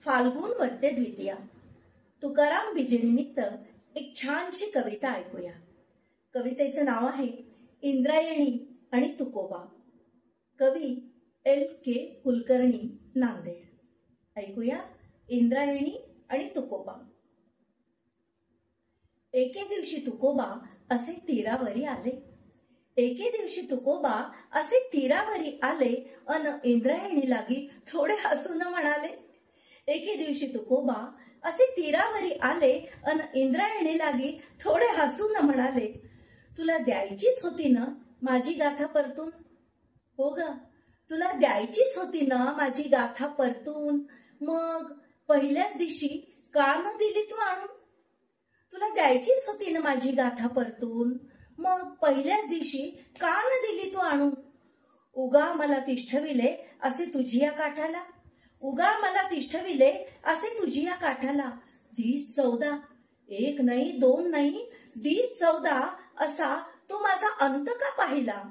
फाल्गुन वद्य द्वितीया. तुकाराम बीजेनिमित्त एक छानशी कविता ऐकूया. कवितेचं नाव आहे इंद्रायणी आणि तुकोबा. कवी L.K. कुलकर्णी, नांदेड. ऐकूया इंद्रायणी आणि तुकोबा. एके दिवशी तुकोबा असे तीरावरी आले. एके दिवशी तुकोबा असे तीरावरी आले अन इंद्रायणी लागी थोडे हसून म्हणाले. एके दिवशी तुकोबा असे तीरावरी आले अन इंद्रायणी लागी थोडे हसून म्हणाले, तुला द्यायचीच होती ना माझी गाथा परतून. हो ग, तुला द्यायचीच होती ना माझी गाथा परतून. मग पहिल्याच दिवशी का न दिली तू आणून. तुला द्यायचीच होती ना माझी गाथा परतून. मग पहिल्याच दिवशी का न दिली तू आणून. उगा मला तिष्ठविले असे तुझी या काठाला. उगा मला तिष्ठविले असे तुझी या काठाला. 14 एक नाही दोन नाही 14 असा तू माझा अंत का पाहिला.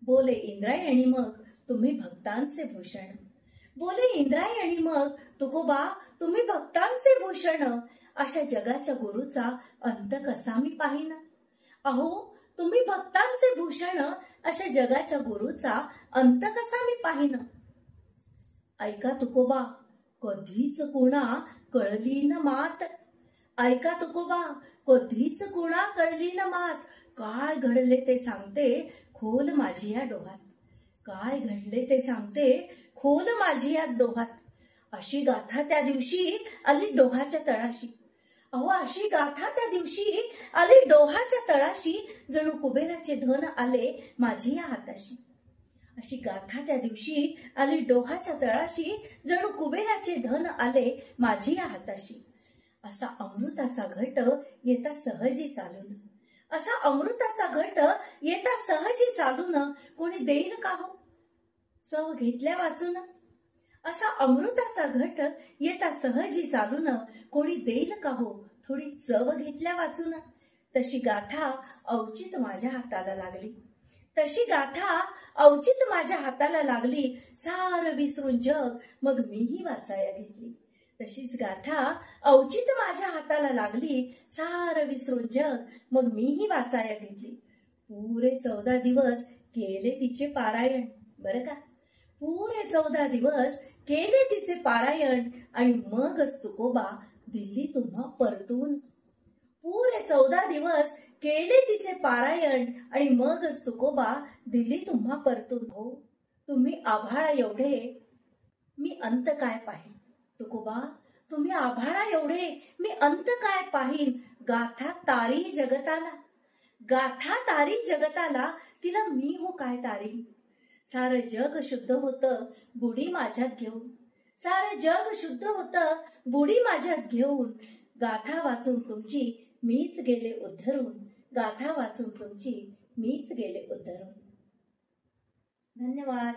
बोले इंद्रायणी मग तुम्ही भक्तांचे भूषण. बोले इंद्रायणी मग तुकोबा तुम्ही भक्तांचे भूषण. अशा जगाच्या गुरुचा अंत कसा मी पाहिन. अहो तुम्ही भक्तांचे भूषण अशा जगाच्या गुरुचा अंत कसा मी पाहिन. ऐका तुकोबा कधीच कुणा कळली न मात. ऐका तुकोबा कधीच कुणा कळली न मात. काय घडले ते सांगते खोल माझी या डोहात. काय घडले ते सांगते खोल माझी या डोहात. अशी गाथा त्या दिवशी आली डोहाच्या तळाशी. अहो अशी गाथा त्या दिवशी आली डोहाच्या तळाशी. जणू कुबेराचे धन आले माझी या हाताशी. अशी गाथा त्या दिवशी आली डोहाच्या तळाशी. जणू कुबेराचे धन आले माझी या हाताशी. असा अमृताचा घट येता सहजी चालून. असा अमृताचा घट येता सहजी चालून कोणी देईल का हो चव घेतल्या वाचून. असा अमृताचा घट येता सहजी चालून कोणी देईल का हो थोडी चव घेतल्या वाचून. तशी गाथा अवचित माझ्या हाताला लागली. तशी गाथा अवचित माझ्या हाताला लागली. सार विसरून जग मग मीही वाचाया घेतली. तशीच गाथा अवचित माझ्या हाताला लागली. सार विसरून जग मग मीही वाचाया घेतली. पुरे 14 दिवस केले तिचे पारायण. बरं का, पुरे 14 दिवस केले तिचे पारायण आणि मगच तुकोबा दिल्ली तुम्हा परतून. पुरे 14 दिवस केले तिचे पारायण आणि मगच तुकोबा दिल्ली तुम्हा परतून. हो तुम्ही आभाळा एवढे मी अंत काय पाहीन. तुकोबा तुम्ही आभाळा एवढे मी अंत काय पाहीन. गाथा तारी जगताला. गाथा तारी जगताला तिला मी हो काय तारी. सारं जग शुद्ध होतं बुडी माझ्यात घेऊन. सारं जग शुद्ध होतं बुडी माझ्यात घेऊन. गाथा वाचून तुमची मीच गेले उद्धरून. गाथा वाचून तुमची मीच गेले उद्धरून. धन्यवाद.